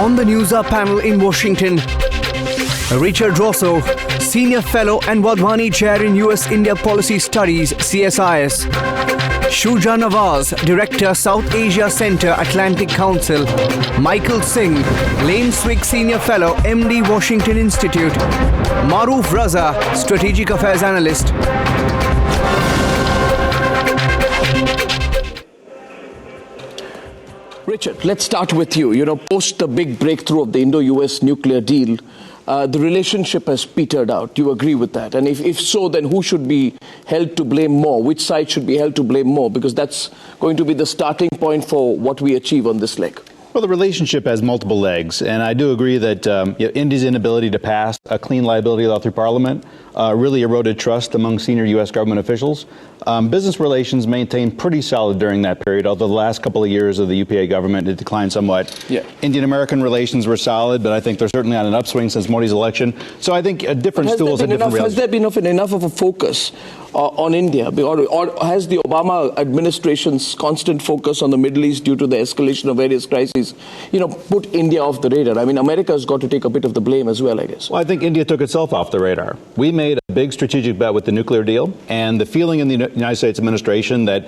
On the Newshour panel in Washington, Richard Rossow, Senior Fellow and Wadhwani Chair in US-India Policy Studies, CSIS. Shuja Nawaz, Director, South Asia Center, Atlantic Council. Michael Singh, Lang-Swig Senior Fellow, MD, Washington Institute. Maroof Raza, Strategic Affairs Analyst. Richard, let's start with you. You know, post the big breakthrough of the Indo-US nuclear deal, the relationship has petered out. Do you agree with that? And if so, then who should be held to blame more? Which side should be held to blame more? Because that's going to be the starting point for what we achieve on this leg. Well, the relationship has multiple legs, and I do agree that India's inability to pass a clean liability law through Parliament really eroded trust among senior U.S. government officials. Business relations maintained pretty solid during that period, although the last couple of years of the UPA government it declined somewhat. Yeah. Indian-American relations were solid, but I think they're certainly on an upswing since Modi's election. So I think different stools have different realities. Has there been enough of a focus on India, or has the Obama administration's constant focus on the Middle East due to the escalation of various crises, put India off the radar? I mean, America's got to take a bit of the blame as well, I guess. Well, I think India took itself off the radar. We made a big strategic bet with the nuclear deal, and the feeling in the United States administration that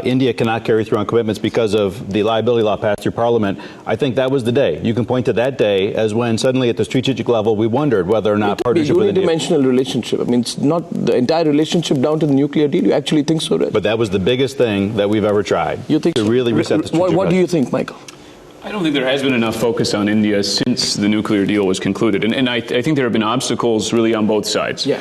India cannot carry through on commitments because of the liability law passed through Parliament, I think that was the day. You can point to that day as when suddenly at the strategic level we wondered whether or not partnership with India. Unidimensional relationship. I mean, it's not the entire relationship down to the nuclear deal. You actually think so, right? But that was the biggest thing that we've ever tried. You think to really reset the strategic What do you think, Michael? I don't think there has been enough focus on India since the nuclear deal was concluded. And I think there have been obstacles really on both sides. Yeah.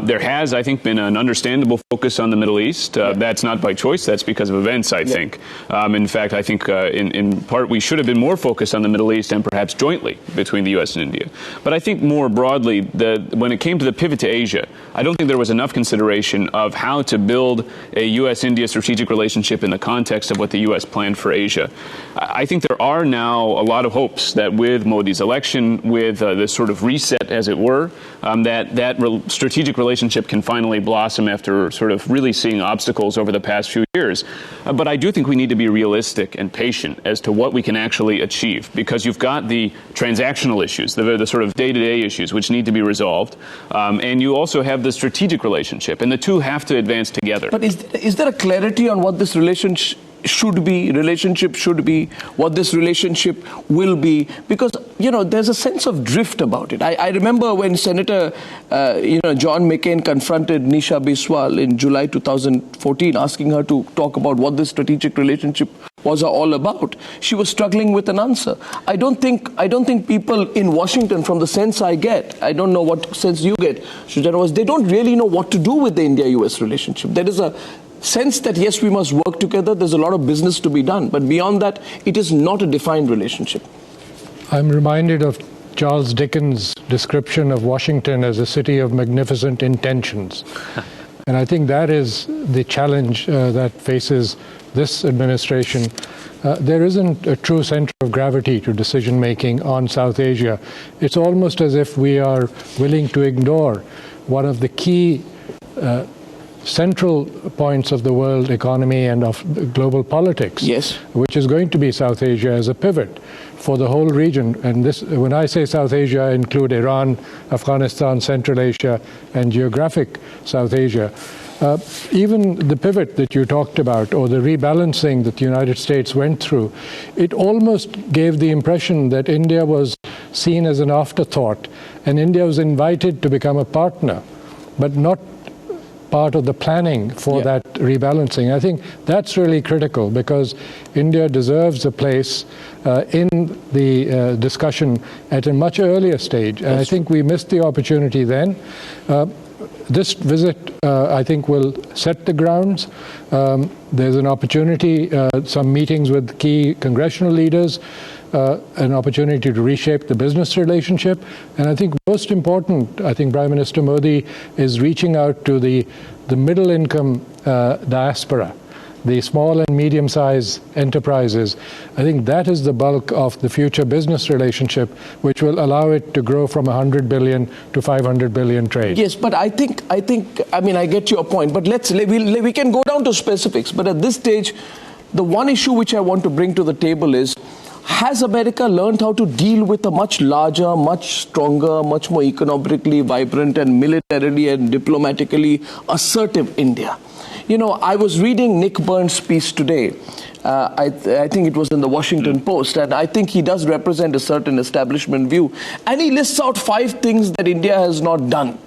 There has, I think, been an understandable focus on the Middle East. That's not by choice. That's because of events, I think. In fact, I think in part we should have been more focused on the Middle East and perhaps jointly between the U.S. and India. But I think more broadly, when it came to the pivot to Asia, I don't think there was enough consideration of how to build a U.S.-India strategic relationship in the context of what the U.S. planned for Asia. I think there are now a lot of hopes that with Modi's election, with this sort of reset, as it were, that strategic relationship can finally blossom after sort of really seeing obstacles over the past few years. But I do think we need to be realistic and patient as to what we can actually achieve, because you've got the transactional issues, the sort of day-to-day issues, which need to be resolved, and you also have the strategic relationship, and the two have to advance together. But is there a clarity on what this relationship should be, what this relationship will be? Because, there's a sense of drift about it. I remember when Senator, John McCain confronted Nisha Biswal in July 2014, asking her to talk about what this strategic relationship was all about. She was struggling with an answer. I don't think people in Washington, from the sense I get, I don't know what sense you get, Shuja Nawaz, they don't really know what to do with the India-US relationship. There is a sense that, yes, we must work together. There's a lot of business to be done. But beyond that, it is not a defined relationship. I'm reminded of Charles Dickens' description of Washington as a city of magnificent intentions. And I think that is the challenge that faces this administration. There isn't a true center of gravity to decision-making on South Asia. It's almost as if we are willing to ignore one of the key central points of the world economy and of global politics, yes, which is going to be South Asia as a pivot for the whole region. And this, when I say South Asia, I include Iran, Afghanistan, Central Asia, and geographic South Asia. Even the pivot that you talked about, or the rebalancing that the United States went through, it almost gave the impression that India was seen as an afterthought, and India was invited to become a partner, but not part of the planning for that rebalancing. I think that's really critical, because India deserves a place in the discussion at a much earlier stage. And I think we missed the opportunity then. This visit, I think, will set the grounds. There's an opportunity, some meetings with key congressional leaders, an opportunity to reshape the business relationship. And I think most important, I think Prime Minister Modi is reaching out to the middle income diaspora, the small and medium-sized enterprises. I think that is the bulk of the future business relationship, which will allow it to grow from 100 billion to 500 billion trade. Yes, but I mean, I get your point, but we can go down to specifics. But at this stage, the one issue which I want to bring to the table is, has America learned how to deal with a much larger, much stronger, much more economically vibrant and militarily and diplomatically assertive India? You know, I was reading Nick Burns' piece today. I think it was in the Washington Post, and I think he does represent a certain establishment view. And he lists out 5 things that India has not done,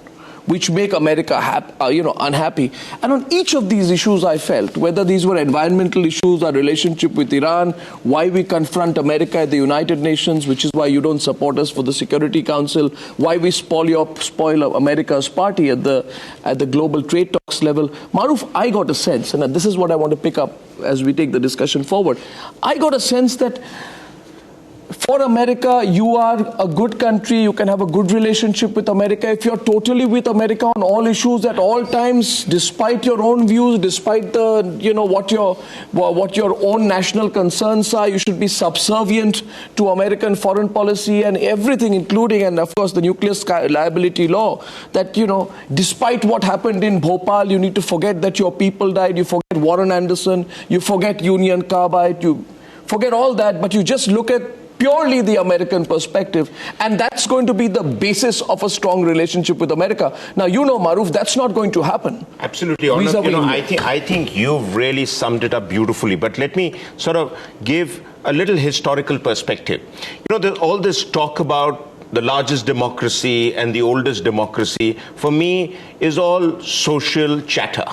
which make America unhappy. And on each of these issues, I felt, whether these were environmental issues, our relationship with Iran, why we confront America at the United Nations, which is why you don't support us for the Security Council, why we spoil America's party at the global trade talks level. Maroof, I got a sense, and this is what I want to pick up as we take the discussion forward. I got a sense that for America, you are a good country, you can have a good relationship with America if you're totally with America on all issues at all times, despite your own views, despite the, what your own national concerns are. You should be subservient to American foreign policy and everything, including, and of course, the nuclear liability law, that, despite what happened in Bhopal, you need to forget that your people died, you forget Warren Anderson, you forget Union Carbide, you forget all that, but you just look at purely the American perspective, and that's going to be the basis of a strong relationship with America. Now, Maroof, that's not going to happen. Absolutely, Arnab. I think you've really summed it up beautifully, but let me sort of give a little historical perspective. There's all this talk about the largest democracy and the oldest democracy, for me, is all social chatter.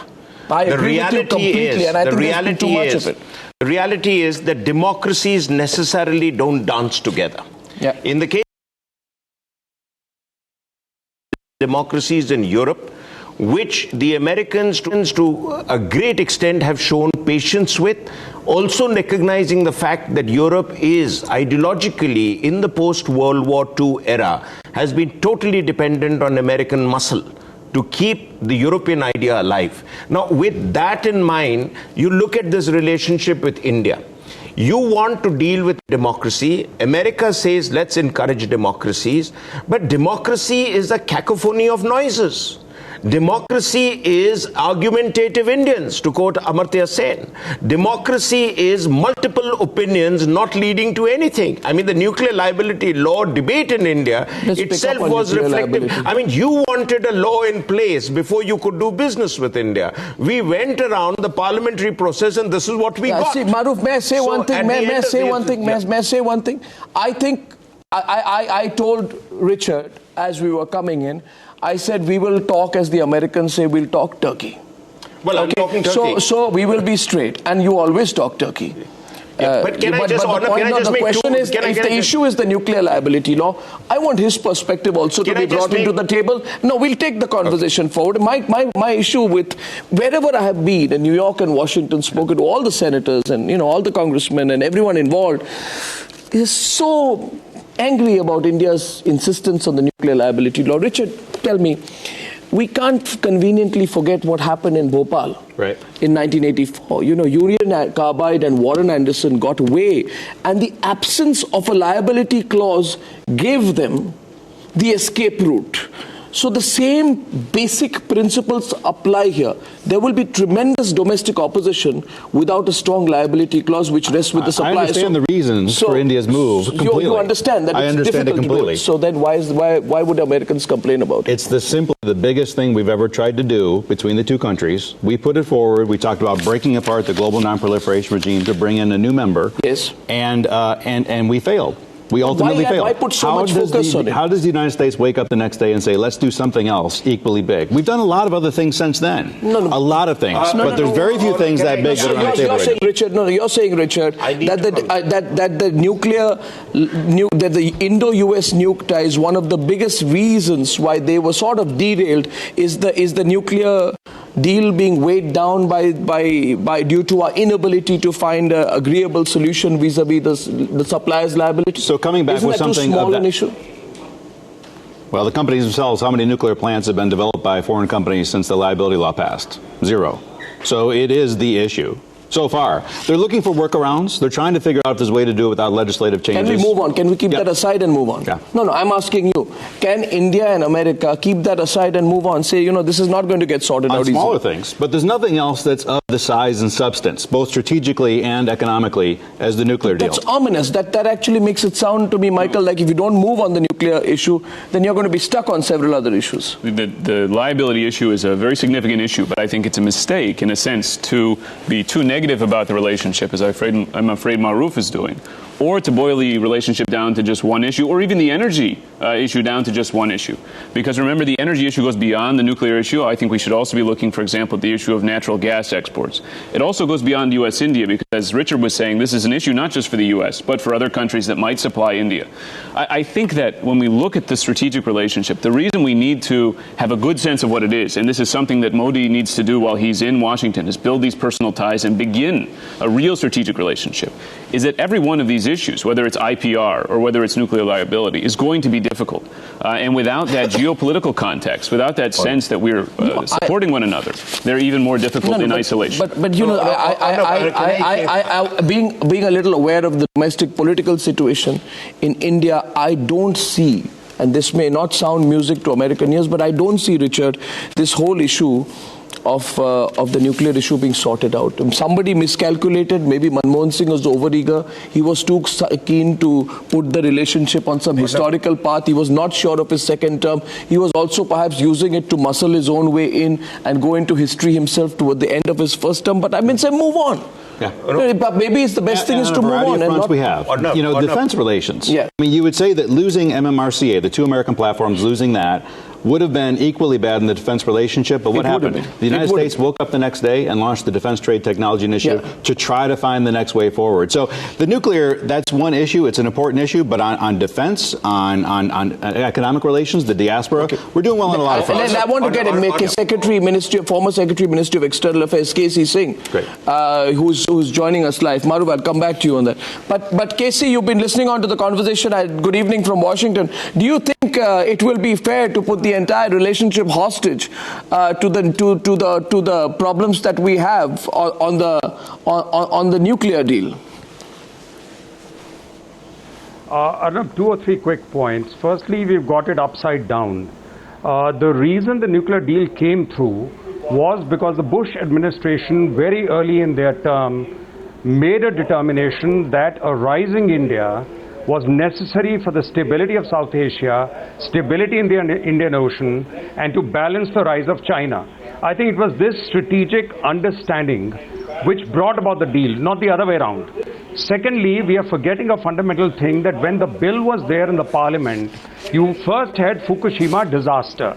I agree with you completely, and I think there's been too much of it. The reality is that democracies necessarily don't dance together. Yeah. In the case of democracies in Europe, which the Americans to a great extent have shown patience with, also recognizing the fact that Europe is ideologically, in the post-World War II era, has been totally dependent on American muscle to keep the European idea alive. Now, with that in mind, you look at this relationship with India. You want to deal with democracy. America says, let's encourage democracies. But democracy is a cacophony of noises. Democracy is argumentative Indians, to quote Amartya Sen. Democracy is multiple opinions not leading to anything. I mean, the nuclear liability law debate in India itself was reflective. I mean, you wanted a law in place before you could do business with India. We went around the parliamentary process, and this is what we got. See, Maroof, may I say one thing? May I say one thing? May I say one thing? I think I told Richard as we were coming in, I said we will talk, as the Americans say, we'll talk turkey. Well, I'm talking turkey. So we will be straight, and you always talk turkey. But can I just the question is, if the issue is the nuclear liability law, I want his perspective also to be brought into the table. No, we'll take the conversation forward. My issue with wherever I have been in New York and Washington, spoken to all the senators and all the congressmen and everyone involved, is so angry about India's insistence on the nuclear liability law. Richard, tell me, we can't conveniently forget what happened in Bhopal in 1984. Union Carbide and Warren Anderson got away, and the absence of a liability clause gave them the escape route. So the same basic principles apply here. There will be tremendous domestic opposition without a strong liability clause which rests with the suppliers. I understand the reasons for India's move completely. You understand that it's difficult to do it. So then why would Americans complain about it? It's the biggest thing we've ever tried to do between the two countries. We put it forward. We talked about breaking apart the global non-proliferation regime to bring in a new member. Yes. And we failed. We ultimately failed. Why put so much focus on it? How does the United States wake up the next day and say, let's do something else equally big? We've done a lot of other things since then. A lot of things. But there's very few things that big that are on the table. You're saying, Richard, that the Indo-US nuke tie is one of the biggest reasons why they were sort of derailed is the nuclear deal being weighed down by due to our inability to find an agreeable solution vis-a-vis the supplier's liability. So coming back with something too small an issue? Well, the companies themselves, how many nuclear plants have been developed by foreign companies since the liability law passed? 0. So it is the issue. so far. They're looking for workarounds. They're trying to figure out if there's a way to do it without legislative changes. Can we move on? Can we keep that aside and move on? Yeah. No, I'm asking you. Can India and America keep that aside and move on? Say, this is not going to get sorted out easily. Smaller things, but there's nothing else that's of the size and substance, both strategically and economically, as the nuclear deal. That's ominous. That actually makes it sound to me, Michael, like if you don't move on the nuclear issue, then you're going to be stuck on several other issues. The liability issue is a very significant issue, but I think it's a mistake, in a sense, to be too negative about the relationship, as I'm afraid Maroof is doing, or to boil the relationship down to just one issue, or even the energy issue down to just one issue. Because remember, the energy issue goes beyond the nuclear issue. I think we should also be looking, for example, at the issue of natural gas exports. It also goes beyond U.S.-India, because as Richard was saying, this is an issue not just for the U.S., but for other countries that might supply India. I think that when we look at the strategic relationship, the reason we need to have a good sense of what it is, and this is something that Modi needs to do while he's in Washington, is build these personal ties and begin a real strategic relationship, is that every one of these issues, whether it's IPR or whether it's nuclear liability, is going to be difficult. And without that geopolitical context, without that sense that we're supporting one another, they're even more difficult in isolation. But being a little aware of the domestic political situation in India, I don't see, and this may not sound music to American ears, but I don't see, Richard, this whole issue of the nuclear issue being sorted out. Somebody miscalculated. Maybe Manmohan Singh was overeager. He was too keen to put the relationship on some historical path. He was not sure of his second term. He was also perhaps using it to muscle his own way in and go into history himself toward the end of his first term. But say move on. Yeah. Maybe it's the best thing is to move on. And we have. Defense relations. Yeah. I mean, you would say that losing MMRCA, the two American platforms, losing that, would have been equally bad in the defense relationship, but what happened? The United States woke up the next day and launched the Defense Trade Technology Initiative to try to find the next way forward. So the nuclear, that's one issue. It's an important issue, but on defense, on economic relations, the diaspora, we're doing well on a lot of fronts. And I want to get former Secretary, Ministry of External Affairs, K.C. Singh, who's joining us live. Maroof, I'll come back to you on that. But K.C., you've been listening on to the conversation. Good evening from Washington. Do you think it will be fair to put the entire relationship hostage to the problems that we have on the nuclear deal? Arnab, 2 or 3 quick points. Firstly, we've got it upside down. The reason the nuclear deal came through was because the Bush administration, very early in their term, made a determination that a rising India was necessary for the stability of South Asia, stability in the Indian Ocean, and to balance the rise of China. I think it was this strategic understanding which brought about the deal, not the other way around. Secondly, we are forgetting a fundamental thing, that when the bill was there in the parliament, you first had Fukushima disaster.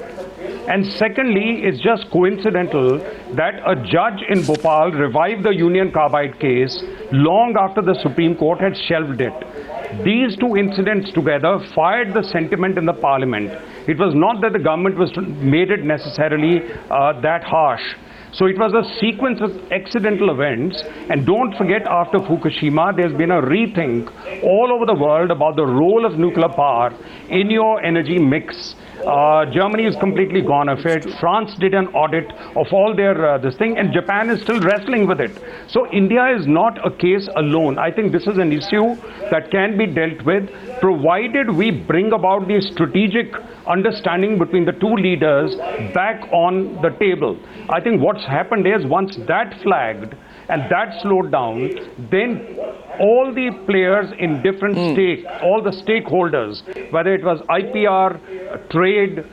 And secondly, it's just coincidental that a judge in Bhopal revived the Union Carbide case long after the Supreme Court had shelved it. These two incidents together fired the sentiment in the parliament. It was not that the government made it necessarily that harsh. So it was a sequence of accidental events. And don't forget, after Fukushima, there's been a rethink all over the world about the role of nuclear power in your energy mix. Germany is completely gone off it. France did an audit of all their this thing, and Japan is still wrestling with it. So India is not a case alone. I think this is an issue that can be dealt with, provided we bring about the strategic understanding between the two leaders back on the table. I think what's happened is, once that flagged and that slowed down, then all the players in different all the stakeholders, whether it was IPR, trade,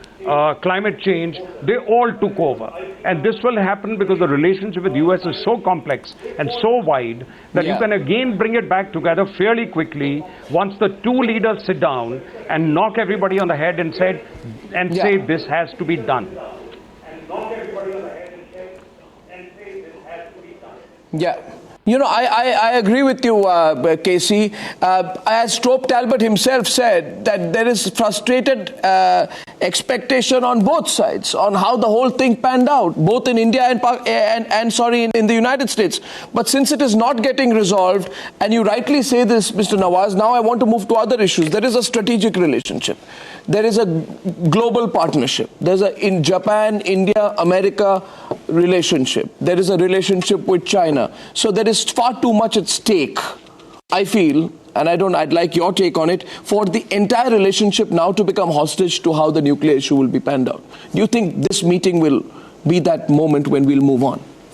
climate change, they all took over. And this will happen because the relationship with the US is so complex and so wide that you can again bring it back together fairly quickly once the two leaders sit down and knock everybody on the head and say this has to be done. Yeah. I agree with you, Casey. As Stope Talbot himself said, that there is frustrated expectation on both sides on how the whole thing panned out, both in India and in the United States. But since it is not getting resolved, and you rightly say this, Mr. Nawaz, now I want to move to other issues. There is a strategic relationship. There is a global partnership. There's in Japan, India, America relationship. There is a relationship with China. So there is far too much at stake, I feel, and I'd like your take on it, for the entire relationship now to become hostage to how the nuclear issue will be panned out. Do you think this meeting will be that moment when we'll move on?